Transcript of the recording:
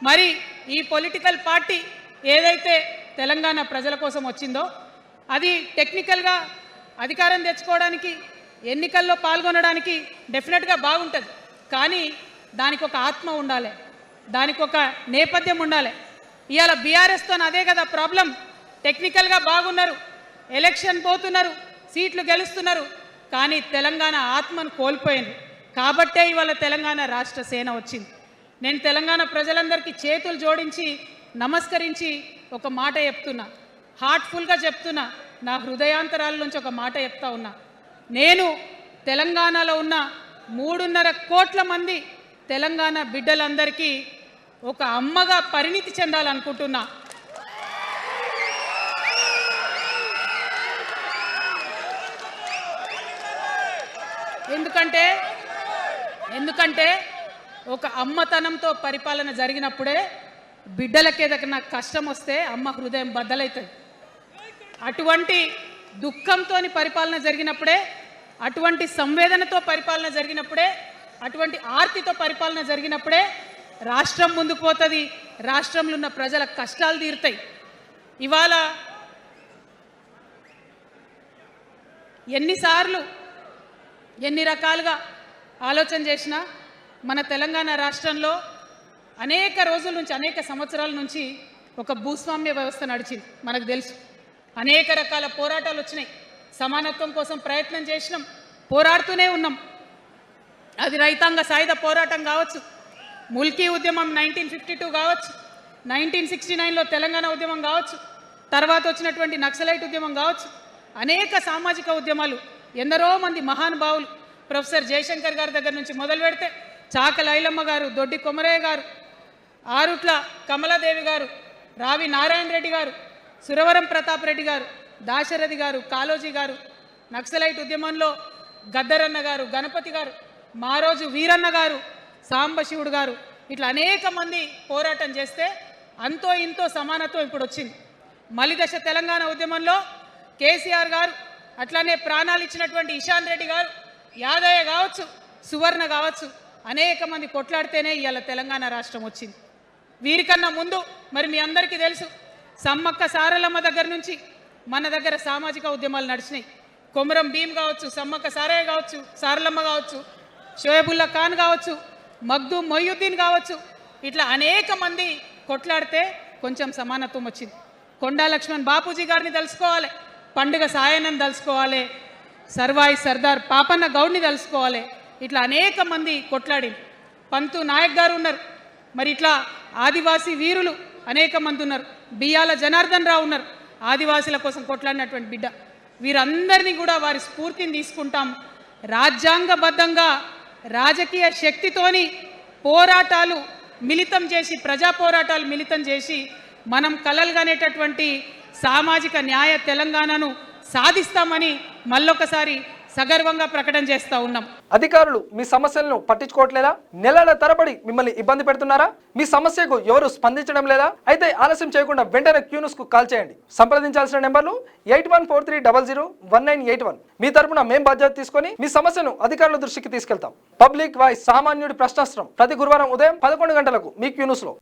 మరి ఈ political party ఏదైతే తెలంగాణ ప్రజల కోసం వచ్చిందో అది టెక్నికల్గా అధికారం తెచ్చుకోవడానికి ఎన్నికల్లో పాల్గొనడానికి డెఫినెట్గా బాగుంటుంది. కానీ దానికి ఒక ఆత్మ ఉండాలి, దానికి ఒక నేపథ్యం ఉండాలి. ఇవాళ బీఆర్ఎస్తో అదే కదా ప్రాబ్లం. టెక్నికల్గా బాగున్నారు, ఎలక్షన్ పోతున్నారు, సీట్లు గెలుస్తున్నారు, కానీ తెలంగాణ ఆత్మను కోల్పోయింది. కాబట్టే ఇవాళ తెలంగాణ రాష్ట్ర సేన వచ్చింది. నేను తెలంగాణ ప్రజలందరికీ చేతులు జోడించి నమస్కరించి ఒక మాట చెప్తున్నా, హార్ట్ఫుల్గా చెప్తున్నా, నా హృదయాంతరాల నుంచి ఒక మాట చెప్తా ఉన్నా. నేను తెలంగాణలో ఉన్న 3.5 కోట్ల మంది తెలంగాణ బిడ్డలందరికీ ఒక అమ్మగా పరిణితి చెందాలనుకుంటున్నా. ఎందుకంటే ఒక అమ్మతనంతో పరిపాలన జరిగినప్పుడే బిడ్డలకి ఏదైనా కష్టం వస్తే అమ్మ హృదయం బద్దలవుతుంది. అటువంటి దుఃఖంతో పరిపాలన జరిగినప్పుడే, అటువంటి సంవేదనతో పరిపాలన జరిగినప్పుడే, అటువంటి ఆర్తితో పరిపాలన జరిగినప్పుడే రాష్ట్రం ముందుకు పోతుంది, రాష్ట్రంలో ఉన్న ప్రజల కష్టాలు తీరుతాయి. ఇవాళ ఎన్నిసార్లు ఎన్ని రకాలుగా ఆలోచన చేసినా మన తెలంగాణ రాష్ట్రంలో అనేక రోజుల నుంచి, అనేక సంవత్సరాల నుంచి ఒక భూస్వామ్య వ్యవస్థ నడిచింది. మనకు తెలుసు, అనేక రకాల పోరాటాలు వచ్చినాయి. సమానత్వం కోసం ప్రయత్నం చేసినాం, పోరాడుతూనే ఉన్నాం. అది రైతాంగ సాయుధ పోరాటం కావచ్చు, ముల్కీ ఉద్యమం 1952 కావచ్చు, 1969లో తెలంగాణ ఉద్యమం కావచ్చు, తర్వాత వచ్చినటువంటి నక్సలైట్ ఉద్యమం కావచ్చు, అనేక సామాజిక ఉద్యమాలు, ఎందరో మంది మహానుభావులు, ప్రొఫెసర్ జయశంకర్ గారి దగ్గర నుంచి మొదలు పెడితే చాకల ఐలమ్మ గారు, దొడ్డి కొమరయ్య గారు, ఆరుట్ల కమలాదేవి గారు, రావి నారాయణ రెడ్డి గారు, సురవరం ప్రతాప్ రెడ్డి గారు, దాశరథి గారు, కాళోజీ గారు, నక్సలైట్ ఉద్యమంలో గద్దరన్న గారు, గణపతి గారు, మారోజు వీరన్న గారు, సాంబశివుడు గారు, ఇట్లా అనేక మంది పోరాటం చేస్తే అంతో ఇంతో సమానత్వం ఇప్పుడు వచ్చింది. మలిదశ తెలంగాణ ఉద్యమంలో కేసీఆర్ గారు, అట్లానే ప్రాణాలు ఇచ్చినటువంటి ఇషాన్ రెడ్డి గారు, యాదయ్య కావచ్చు, సువర్ణ కావచ్చు, అనేక మంది కొట్లాడితేనే ఇవాళ తెలంగాణ రాష్ట్రం వచ్చింది. వీరికన్నా ముందు మరి మీ అందరికీ తెలుసు, సమ్మక్క సారలమ్మ దగ్గర నుంచి మన దగ్గర సామాజిక ఉద్యమాలు నడిచినాయి. కొమరం భీమ్ కావచ్చు, సమ్మక్క సారయ్య కావచ్చు, సారలమ్మ కావచ్చు, షోయబుల్లా ఖాన్ కావచ్చు, మగ్దూం మొయ్యుద్దీన్ కావచ్చు, ఇట్లా అనేక మంది కొట్లాడితే కొంచెం సమానత్వం వచ్చింది. కొండా లక్ష్మణ్ బాపూజీ గారిని తెలుసుకోవాలి, పండుగ సాయన్నని తెలుసుకోవాలి, సర్వాయి సర్దార్ పాపన్న గౌడ్ని తెలుసుకోవాలి. ఇట్లా అనేక మంది కొట్లాడి, పంతు నాయక్ గారు ఉన్నారు, మరి ఇట్లా ఆదివాసీ వీరులు అనేక మంది ఉన్నారు, బియ్యాల జనార్దన్ రావు ఉన్నారు, ఆదివాసీల కోసం కొట్లాడినటువంటి బిడ్డ. వీరందరినీ కూడా వారి స్ఫూర్తిని తీసుకుంటాం. రాజ్యాంగబద్ధంగా రాజకీయ శక్తితోని పోరాటాలు మిళితం చేసి, ప్రజా పోరాటాలు మిళితం చేసి మనం కలలుగానేటటువంటి సామాజిక న్యాయ తెలంగాణను సాధిస్తామని మళ్ళొకసారి సగర్వంగా ప్రకటన చేస్తూ ఉన్నాం. అధికారులు మీ సమస్యలను పట్టించుకోవట్లేదా? నెలల తరబడి మిమ్మల్ని ఇబ్బంది పెడుతున్నారా? మీ సమస్యకు ఎవరు స్పందించడం లేదా? అయితే ఆలస్యం చేయకుండా వెంటనే క్యూన్యూస్ కు కాల్ చేయండి. సంప్రదించాల్సిన నెంబర్లు 8143001981. మీ తరపున మేం బాధ్యత తీసుకొని మీ సమస్యను అధికారుల దృష్టికి తీసుకెళ్తాం. పబ్లిక్ వాయిస్, సామాన్యుడి ప్రశ్నాస్త్రం, ప్రతి గురువారం ఉదయం 11 గంటలకు మీ క్యూన్యూస్ లో.